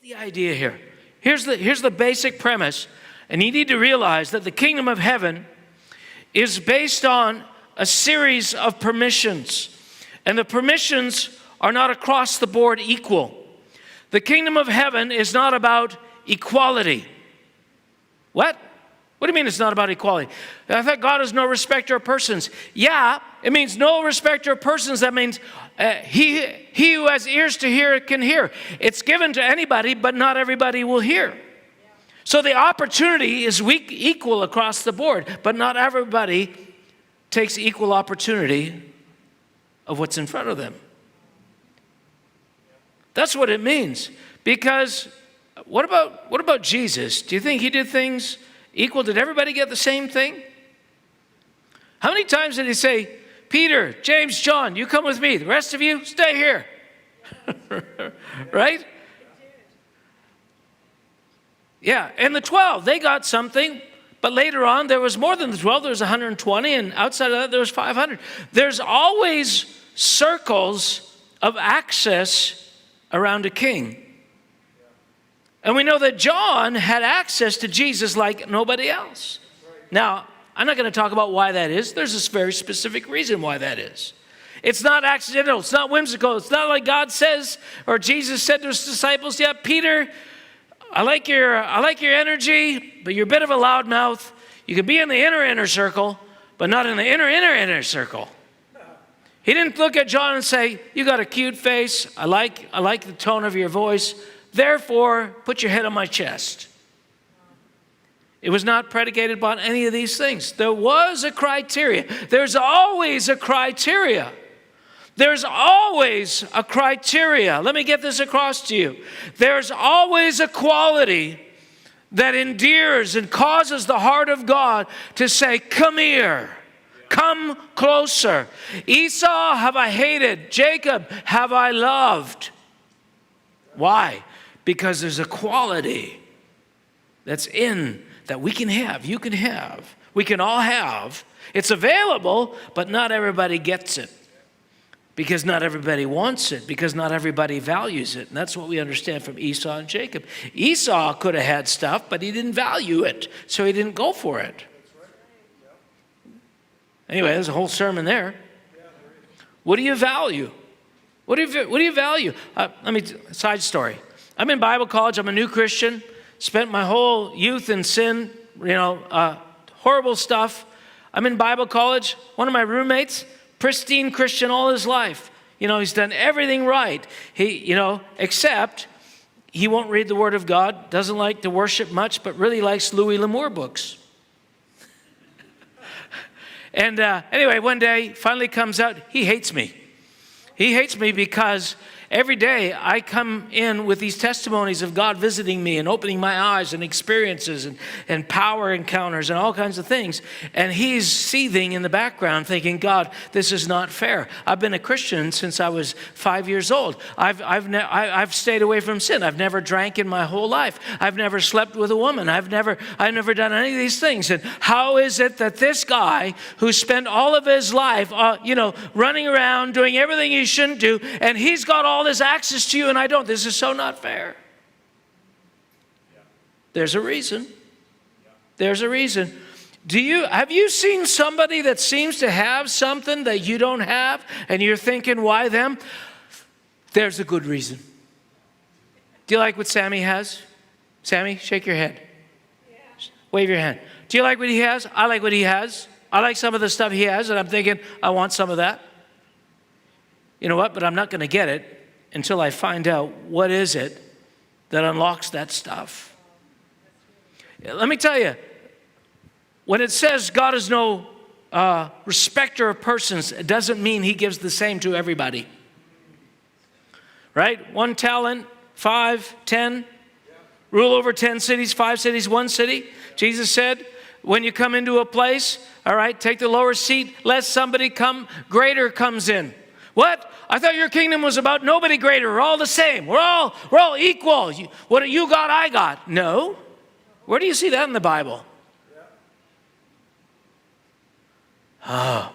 the idea here. Here's the basic premise. And you need to realize that the kingdom of heaven is based on a series of permissions. And the permissions are not across the board equal. The kingdom of heaven is not about equality. What? What do you mean it's not about equality? I thought God is no respecter of persons. Yeah, it means no respecter of persons. That means he who has ears to hear can hear. It's given to anybody, but not everybody will hear. So the opportunity is equal across the board, but not everybody takes equal opportunity of what's in front of them. That's what it means. Because what about Jesus? Do you think he did things equal? Did everybody get the same thing? How many times did he say, Peter, James, John, you come with me. The rest of you, stay here. Right? Yeah, and the 12, they got something. But later on, there was more than the 12. There was 120, and outside of that, there was 500. There's always circles of access around a king. And we know that John had access to Jesus like nobody else. Now, I'm not going to talk about why that is. There's this very specific reason why that is. It's not accidental. It's not whimsical. It's not like God says, or Jesus said to his disciples, yeah, Peter, I like your energy, but you're a bit of a loudmouth. You can be in the inner circle, but not in the inner circle. He didn't look at John and say, you got a cute face. I like the tone of your voice. Therefore, put your head on my chest. It was not predicated upon any of these things. There was a criteria. There's always a criteria. There's always a criteria. Let me get this across to you. There's always a quality that endears and causes the heart of God to say, come here, come closer. Esau have I hated, Jacob have I loved. Why? Because there's a quality that's in that we can have, you can have, we can all have. It's available, but not everybody gets it. Because not everybody wants it, because not everybody values it. And that's what we understand from Esau and Jacob. Esau could have had stuff, but he didn't value it, so he didn't go for it. Anyway, there's a whole sermon there. What do you value? What do you value? Side story. I'm in Bible college. I'm a new Christian. Spent my whole youth in sin, horrible stuff. I'm in Bible college. One of my roommates, pristine Christian all his life. He's done everything right. Except he won't read the Word of God, doesn't like to worship much, but really likes Louis L'Amour books. And anyway, one day, finally comes out, he hates me. He hates me because every day I come in with these testimonies of God visiting me and opening my eyes and experiences and power encounters and all kinds of things. And he's seething in the background thinking, God, this is not fair. I've been a Christian since I was 5 years old. I've stayed away from sin. I've never drank in my whole life. I've never slept with a woman. I've never done any of these things. And how is it that this guy who spent all of his life, running around doing everything he shouldn't do, and he's got all this access to you and I don't? This is so not fair. There's a reason. There's a reason. Have you seen somebody that seems to have something that you don't have and you're thinking, why them? There's a good reason. Do you like what Sammy has? Sammy, shake your head. Yeah. Wave your hand. Do you like what he has? I like what he has. I like some of the stuff he has and I'm thinking, I want some of that. You know what? But I'm not going to get it until I find out what is it that unlocks that stuff. Let me tell you, when it says God is no respecter of persons, it doesn't mean he gives the same to everybody. Right? 1 talent, 5, 10, rule over 10 cities, 5 cities, 1 city. Jesus said, when you come into a place, all right, take the lower seat, lest somebody greater comes in. What? I thought your kingdom was about nobody greater. We're all the same. We're all equal. What you got, I got. No. Where do you see that in the Bible? Oh.